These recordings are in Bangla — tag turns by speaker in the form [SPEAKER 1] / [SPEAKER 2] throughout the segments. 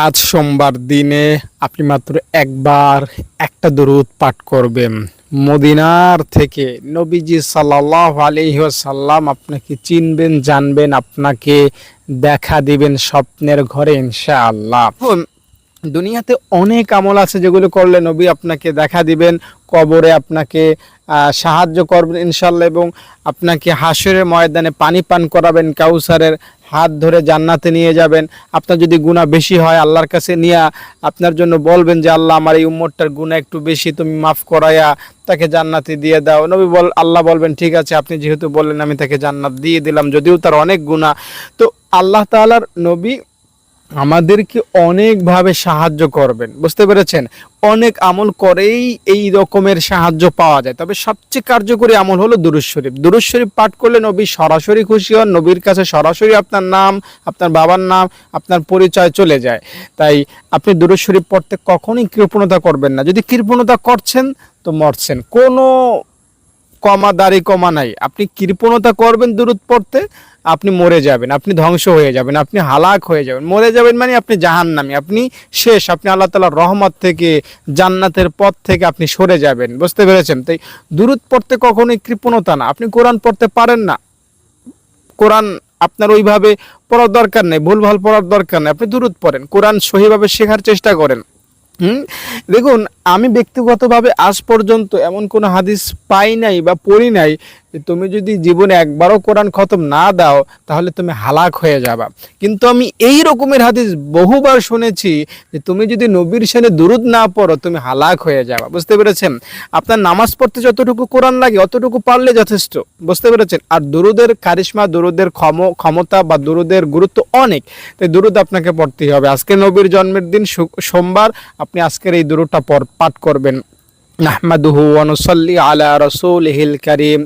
[SPEAKER 1] আজ সোমবার দিনে আপনি মাত্র একবার একটা দরুদ পাঠ করবেন। মদিনার থেকে নবীজি সাল্লাল্লাহু আলাইহি ওয়াসাল্লাম আপনাকে চিনবেন, জানবেন, আপনাকে দেখা দিবেন স্বপ্নের ঘরে ইনশাআল্লাহ। দুনিয়াতে অনেক আমল আছে যেগুলো করলে নবী আপনাকে দেখা দিবেন, কবরে আপনাকে সাহায্য করবেন ইনশাআল্লাহ, এবং আপনাকে হাসরের ময়দানে পানি পান করাবেন, কাউসারের হাত ধরে জান্নাতে নিয়ে যাবেন। আপনার যদি গুনাহ বেশি হয় আল্লাহর কাছে নিয়ে আপনার জন্য বলবেন যে আল্লাহ, আমার এই উম্মতটার গুনাহ একটু বেশি, তুমি মাফ করাইয়া তাকে জান্নাতে দিয়ে দাও। আল্লাহ বলবেন ঠিক আছে, আপনি যেহেতু বললেন আমি তাকে জান্নাত দিয়ে দিলাম, যদিও তার অনেক গুনাহ। তো আল্লাহ তাআলার নবী আমাদেরকে অনেকভাবে সাহায্য করবেন, বুঝতে পেরেছেন? অনেক আমল করেই এই রকমের সাহায্য পাওয়া যায়, তবে সবচেয়ে কার্যকরী আমল হলো দুরূদ শরীফ। দুরূদ শরীফ পাঠ করলে নবী সরাসরি খুশি হন, নবীর কাছে সরাসরি আপনার নাম, আপনার বাবার নাম, আপনার পরিচয় চলে যায়। তাই আপনি দুরূদ শরীফ পড়তে কখনোই কৃপণতা করবেন না। যদি কৃপণতা করছেন তো মরছেন, কোনো দাড়ি কমা নাই। আপনি কৃপণতা করবেন দুরূদ পড়তে, আপনি মরে যাবেন, আপনি ধ্বংস হয়ে যাবেন, আপনি হালাক হয়ে যাবেন। মরে যাবেন মানে আপনি জাহান্নামী, আপনি শেষ, আপনি আল্লাহ তাআলার রহমত থেকে, জান্নাতের পথ থেকে আপনি সরে যাবেন, বুঝতে পেরেছেন? তাই দুরূদ পড়তে কখনোই কৃপণতা না। আপনি কোরআন পড়তে পারেন না, কোরআন আপনার ওইভাবে পড়ার দরকার নেই, ভুলভাল পড়ার দরকার নেই, আপনি দুরূদ পড়েন, কোরআন সহিভাবে শেখার চেষ্টা করেন। দেখুন, আমি ব্যক্তিগতভাবে আজ পর্যন্ত এমন কোনো হাদিস পাই নাই বা পড়ি নাই যে তুমি যদি জীবনে একবারও কোরআন খতম না দাও তাহলে তুমি হালাক হয়ে যাবা। কিন্তু আমি এই রকমের হাদিস বহুবার শুনেছি যে তুমি যদি নবীর শানে দুরূদ না পড়ো তুমি হালাক হয়ে যাবা, বুঝতে পেরেছেন? আপনার নামাজ পড়তে যতটুকু কোরআন লাগে অতটুকু পারলে যথেষ্ট, বুঝতে পেরেছেন? আর দুরূদের কারিশমা, দুরূদের ক্ষমতা বা দুরূদের গুরুত্ব অনেক, তাই দুরূদ আপনাকে পড়তেই হবে। আজকে নবীর জন্মের দিন সোমবার, আপনি আজকের এই দুরূদটা পাঠ করবেন। নাহমাদুহু ওয়া নুসাল্লি আলা রাসূলিহিল কারীম।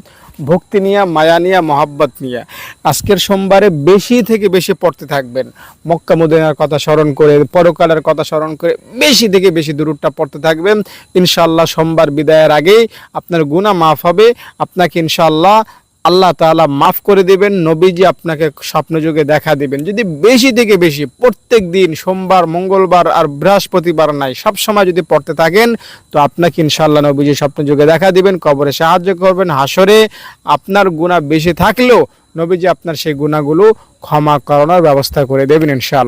[SPEAKER 1] ভক্তি নিয়ে, মায়া নিয়ে, মহাব্বত নিয়ে আজকের সোমবারে বেশি থেকে বেশি পড়তে থাকবেন। মক্কা মদিনার কথা স্মরণ করে, পরকালের কথা স্মরণ করে বেশি থেকে বেশি দুরূদটা পড়তে থাকবেন। ইনশাআল্লাহ সোমবার বিদায়ের আগেই আপনার গুনাহ মাফ হবে, আপনাকে ইনশাআল্লাহ আল্লাহ তাআলা মাফ করে দিবেন, নবীজি আপনাকে স্বপ্নযোগে দেখা দিবেন। যদি বেশি থেকে বেশি প্রত্যেক দিন, সোমবার, মঙ্গলবার আর বৃহস্পতিবার নাই, সব সময় যদি পড়তে থাকেন তো আপনাকে ইনশাআল্লাহ নবীজি স্বপ্নযোগে দেখা দিবেন, কবরে সাহায্য করবেন, হাসরে আপনার গুনাহ বেশি থাকলেও নবীজি আপনার সেই গুনাহগুলো ক্ষমা করানোর ব্যবস্থা করে দেবেন ইনশাআল্লাহ।